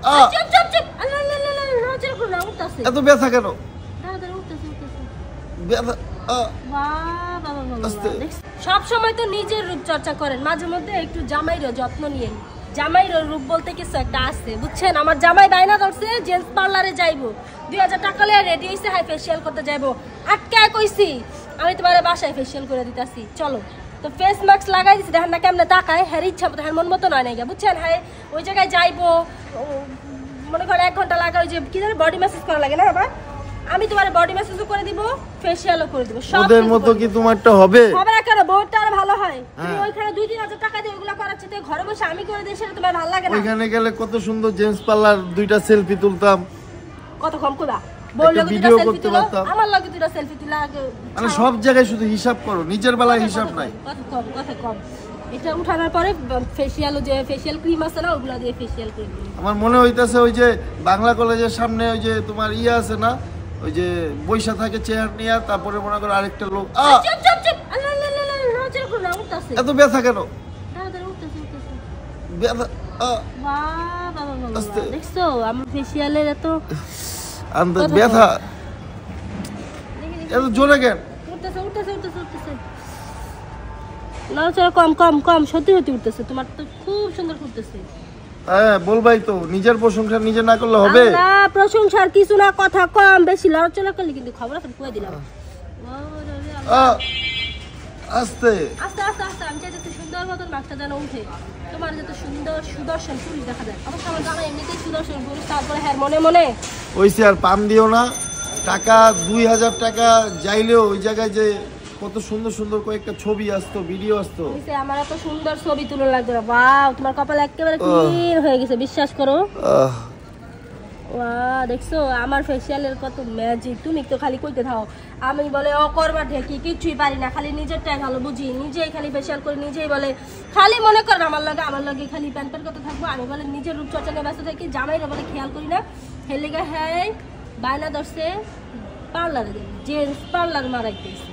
চুপ চুপ চুপ আল্লাহ আল্লাহ আল্লাহ নজর করো না উঠতাছে এত ব্যথা কেন? দাদা উঠতাছে ব্যথা সব সময় তো নিজের রূপ চর্চা করেন, মাঝে মধ্যে একটু জামাইরও যত্ন নিয়েন। জামাইর রূপ বলতে কিছু একটা আছে বুঝছেন। আমার জামাই বাইনা ধরছে জেন্টস পার্লারে যাইবো, 2000 টাকা লয়ে রেডি হইছে, হাই ফেশিয়াল করতে যাইবো। আটকা কইছি আমি তোমার বাসায় ফেশিয়াল করে দিতাছি, চলো। তো ফেস মাস্ক লাগাই দিছি, দেখেন না কেমনে তাকায়। হ্যাঁ ইচ্ছা মতো, হ্যাঁ মন মতো নয় না বুঝছেন। হ্যাঁ ওই জায়গায় যাইবো, মনে করে 1 ঘন্টা লাগা, ওই যে কি জানি বডি ম্যাসাজ করা লাগে না বাবা, আমি তোমার বডি ম্যাসাজও করে দিব, ফেশিয়ালও করে দিব। ওদের মতো কি তোমারটা হবে? হবে না কেন, বউটা আর ভালো হয়। তুমি ওইখানে 2-3000 টাকা দিয়ে ওগুলা করাচ্ছ, তো ঘরে বসে আমি করে দিই, সেটা তোমার ভালো লাগে না? ওইখানে গেলে কত সুন্দর জেন্টস পার্লার, 2টা সেলফি তুলতাম। কত কম কইবা, বউর লগে 2টা সেলফি তুলো, আমার লগে 2টা সেলফি তুলা। মানে সব জায়গায় শুধু হিসাব করো, নিজের বেলায় হিসাব নাই। কথা কম। এটা উঠানোর পরে ফেশিয়াল, যে ফেশিয়াল ক্রিম আছে না, ওগুলা দিয়ে ফেশিয়াল করে দিই। আমার মনে হইতাছে ওই যে বাংলা কলেজের সামনে ওই যে তোমার আছে না, ওই যে বৈশা থাকে চেয়ার নিয়ে, তারপরে মনে করো আরেকটা লোক চুপ চুপ চুপ আল্লাহ আল্লাহ আল্লাহ নজর করো না উঠতাছে। এত ব্যথা কেন? দাদা উঠতাছে ব্যথা বাবা দেখছো আমার ফেশিয়ালের এত ব্যথা, এত জোরে কেন? উঠতেছে নড়াচড়া কম কম কম, সত্যি উঠতেছে। তোমার তো খুব সুন্দর করতেছে। হ্যাঁ বলবাই তো, নিজের প্রশংসা নিজে না করলে হবে না? প্রশংসার কিছু না, কথা কম বেশি লড়াচড়া করলে কিন্তু খবর আছে কই দিলাম। আস্তে আস্তে আস্তে আস্তে আমি চাই যাতে সুন্দর মতন মাছটা যেন উঠে, তোমার যাতে সুন্দর সুদর্শন পুরুষ দেখা যায়। অবশ্য আমার জানা এমনিতেই সুদর্শন পুরুষ, তারপরে হ্যাঁ মনে মনে ওইসে আর পাম দিও না। টাকা 2000 টাকা যাইলেও ওই জায়গায় যে কত সুন্দর সুন্দর কয়েকটা ছবি আসতো, ভিডিও আসতো। আমার এত সুন্দর ছবি তুলে লাগবে না। ওয়াও, তোমার কপাল একেবারে ক্লিন হয়ে গেছে, বিশ্বাস করো। ওয়াও, দেখছো আমার ফেশিয়ালের কত ম্যাজিক। তুমি তো খালি কইতে থাও, আমি বলে ও করবা ঢেকি, কিছুই পারি না, খালি নিজেরটাই ভালো বুঝি, নিজেই খালি ফেশিয়াল করি, নিজেই বলে খালি মনে করেন আমার লগে খালি প্যান্ট করতে থাকবো। আমি বলে নিজের রূপচর্চা নিয়ে ব্যস্ত থাকি, জামাইরা বলে খেয়াল করি না। হেলেগা হ্যাঁ বায়না ধরছে পার্লারে, জেন্টস পার্লার মারাইতেছে।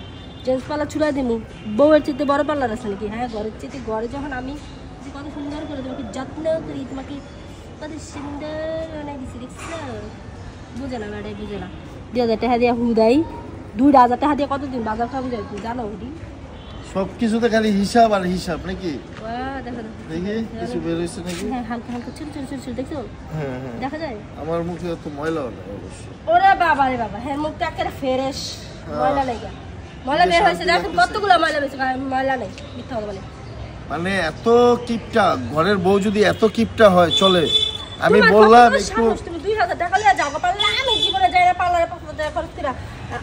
জেন্টস পার্লার ছুড়া দিমু, বউয়ের চেয়ে বড় পার্লার আছে নাকি? হ্যাঁ ঘরের চেয়ে, ঘরে যখন আমি কত সুন্দর করে তোমাকে যত্ন করি, তোমাকে কত সুন্দর বানাই দিচ্ছি, দেখছো? বুঝে না ম্যাডাম, বুঝে না। 2000 টাকা দিয়ে হুদাই, 2000 টাকা দিয়ে কতদিন বাজার খাবো যায় তুমি জানো? ওটি সবকিছুতে খালি হিসাব আর হিসাব নাকি? দেখো দেখি কিছু বের হইছে নাকি? হ্যাঁ হালকা হালকা ছোট ছোট ছোট দেখছো? হ্যাঁ দেখা যায়। আমার মুখে তো ময়লা হলো অবশ্য। ওরে বাবা রে বাবা, হ্যাঁ মুখটা একেবারে ফ্রেশ, ময়লা নাই। ময়লা বের হয়েছে, দেখেন কতগুলো ময়লা বের হয়েছে, ময়লা নেই, মিথ্যা কথা বলে। মানে এত কিপটা, ঘরের বউ যদি এত কিপটা হয় চলে? আমি বললাম একটু, তুমি 2000 টাকা লিয়ে যাও পার্লার, আমি জীবনে যাই না পার্লারে, খরচ করা।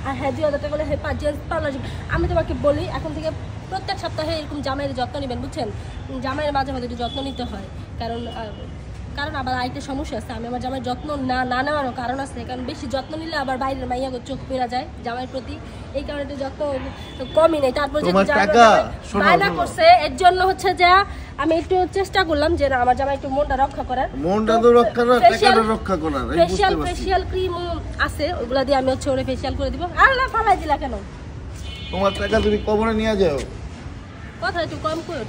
আর হ্যাঁ 2000 টাকা হলে পার্লার। আমি তোমাকে বলি এখন থেকে প্রত্যেক সপ্তাহে এরকম জামাইয়ের যত্ন নেবেন, বুঝছেন? জামাইয়ের মাঝে মাঝে একটু যত্ন নিতে হয়, কারণ আবার আরেকটা সমস্যা আছে। আমি আমার জামাইয়ের যত্ন না নেওয়ারও কারণ আছে, কারণ বেশি যত্ন নিলে আবার বাইরের মাইয়া চোখ পেরা যায় জামাইয়ের প্রতি, এই কারণে একটু যত্ন কমই নেই। তারপর যে বায়না করছে, এর জন্য হচ্ছে যে আমি একটু চেষ্টা করলাম যে না আমার জামাই একটু মনটা রক্ষা করার, মনটা তো রক্ষা করার, টাকাটা রক্ষা করার। ফেশিয়াল ক্রিম আছে, ওগুলা দিয়ে আমি হচ্ছে ওরে ফেশিয়াল করে দিব। আল্লাহ ফালাই দিলা কেন? তোমার টাকা তুমি কবরে নিয়ে যাও, কথা একটু কম করো।